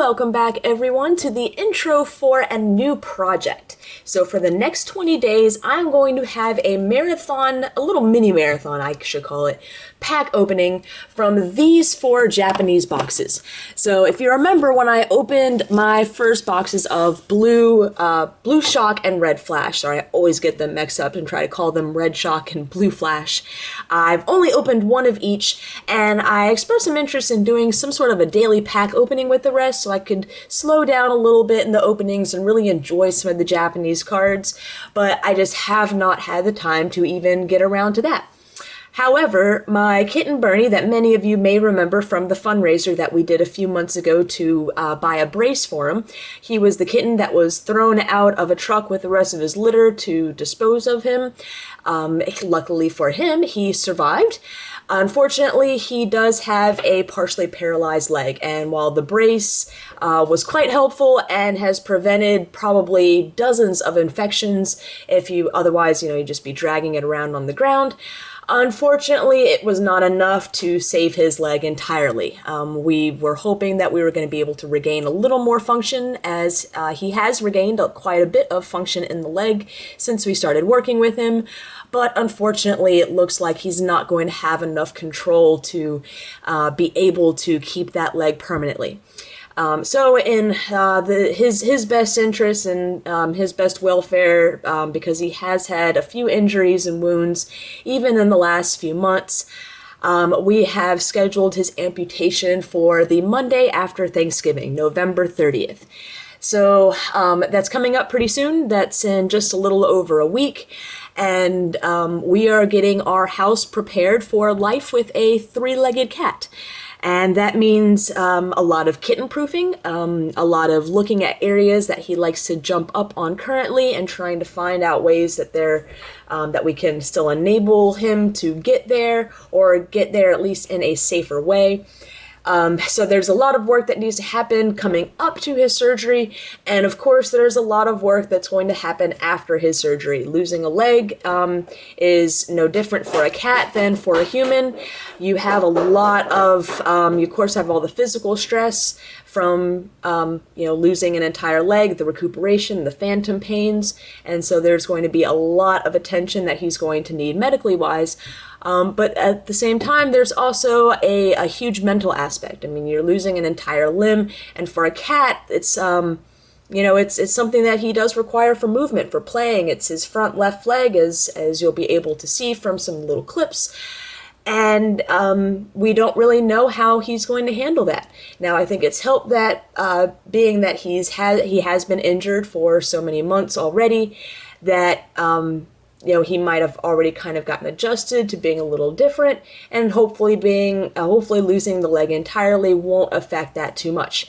Welcome back everyone to the intro for a new project. So for the next 20 days, I'm going to have a marathon, a little mini marathon I should call it, pack opening from these 4 Japanese boxes. So if you remember when I opened my first boxes of blue shock and red flash, sorry I always get them mixed up and try to call them red shock and blue flash, I've only opened one of each and I expressed some interest in doing some sort of a daily pack opening with the rest so I could slow down a little bit in the openings and really enjoy some of the Japanese cards, but I just have not had the time to even get around to that. However, my kitten Bernie, that many of you may remember from the fundraiser that we did a few months ago to buy a brace for him, he was the kitten that was thrown out of a truck with the rest of his litter to dispose of him. Luckily for him, he survived. Unfortunately, he does have a partially paralyzed leg, and while the brace was quite helpful and has prevented probably dozens of infections if you otherwise, you'd just be dragging it around on the ground, unfortunately, it was not enough to save his leg entirely. We were hoping that we were going to be able to regain a little more function, as he has regained quite a bit of function in the leg since we started working with him. But unfortunately, it looks like he's not going to have enough control to be able to keep that leg permanently. So in his best interest and his best welfare, because he has had a few injuries and wounds even in the last few months, we have scheduled his amputation for the Monday after Thanksgiving, November 30th. So that's coming up pretty soon. That's in just a little over a week. And we are getting our house prepared for life with a 3-legged cat. And that means a lot of kitten proofing, a lot of looking at areas that he likes to jump up on currently and trying to find out ways that that we can still enable him to get there, or get there at least in a safer way. So there's a lot of work that needs to happen coming up to his surgery, and of course there's a lot of work that's going to happen after his surgery. Losing a leg is no different for a cat than for a human. You have a lot of, you of course have all the physical stress from losing an entire leg, the recuperation, the phantom pains, and so there's going to be a lot of attention that he's going to need medically wise. But at the same time, there's also a huge mental aspect. I mean, you're losing an entire limb, and for a cat, it's it's something that he does require for movement, for playing. It's his front left leg, as you'll be able to see from some little clips. And we don't really know how he's going to handle that. Now, I think it's helped that being that he has been injured for so many months already, that he might have already kind of gotten adjusted to being a little different, and hopefully losing the leg entirely won't affect that too much.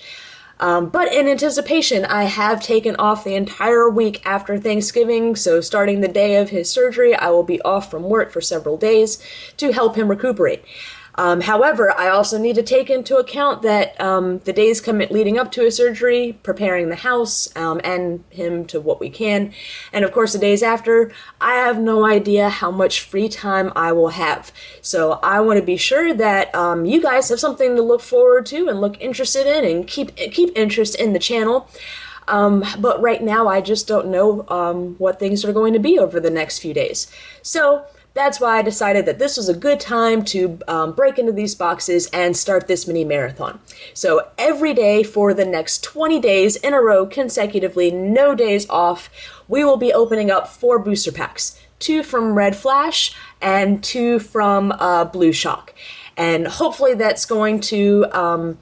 But in anticipation, I have taken off the entire week after Thanksgiving, so starting the day of his surgery, I will be off from work for several days to help him recuperate. However, I also need to take into account that the days leading up to his surgery, preparing the house and him to what we can, and of course the days after, I have no idea how much free time I will have. So I want to be sure that you guys have something to look forward to and look interested in, and keep interest in the channel. But right now I just don't know what things are going to be over the next few days. So that's why I decided that this was a good time to break into these boxes and start this mini marathon. So every day for the next 20 days in a row consecutively, no days off, we will be opening up 4 booster packs. 2 from Red Flash and 2 from Blue Shock. And hopefully that's going to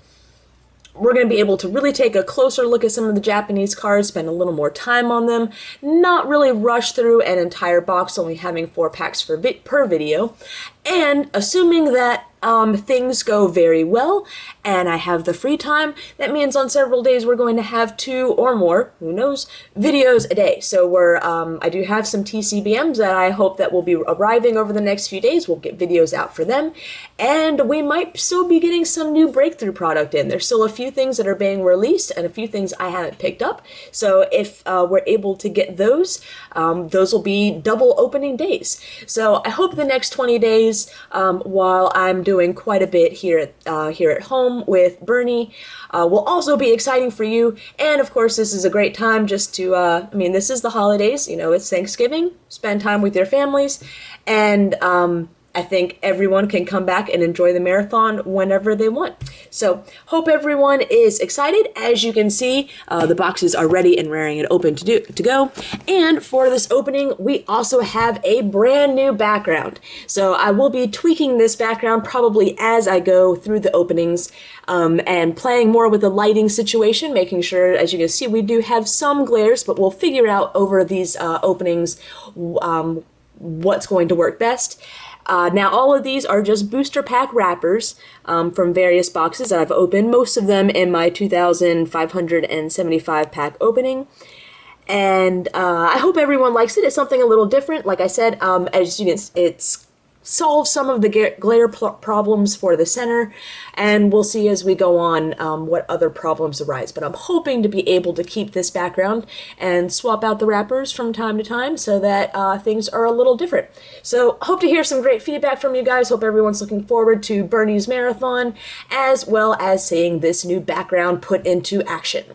we're going to be able to really take a closer look at some of the Japanese cards, spend a little more time on them, not really rush through an entire box, only having 4 packs per video. And assuming that things go very well and I have the free time, that means on several days we're going to have 2 or more, who knows, videos a day. So I do have some TCBMs that I hope that will be arriving over the next few days. We'll get videos out for them, and we might still be getting some new breakthrough product in. There's still a few things that are being released and a few things I haven't picked up. So if we're able to get those will be double opening days. So I hope the next 20 days, while I'm doing quite a bit here at home with Bernie will also be exciting for you. And of course, this is a great time just to, this is the holidays, it's Thanksgiving, spend time with your families, and I think everyone can come back and enjoy the marathon whenever they want. So hope everyone is excited. As you can see, the boxes are ready and raring and open to go. And for this opening, we also have a brand new background. So I will be tweaking this background probably as I go through the openings and playing more with the lighting situation, making sure, as you can see, we do have some glares, but we'll figure out over these openings what's going to work best. Now, all of these are just booster pack wrappers from various boxes that I've opened, most of them in my 2,575 pack opening. And I hope everyone likes it. It's something a little different. Like I said, as you can, it's solves some of the glare problems for the center, and we'll see as we go on what other problems arise. But I'm hoping to be able to keep this background and swap out the wrappers from time to time so that things are a little different. So hope to hear some great feedback from you guys. Hope everyone's looking forward to Bernie's marathon as well as seeing this new background put into action.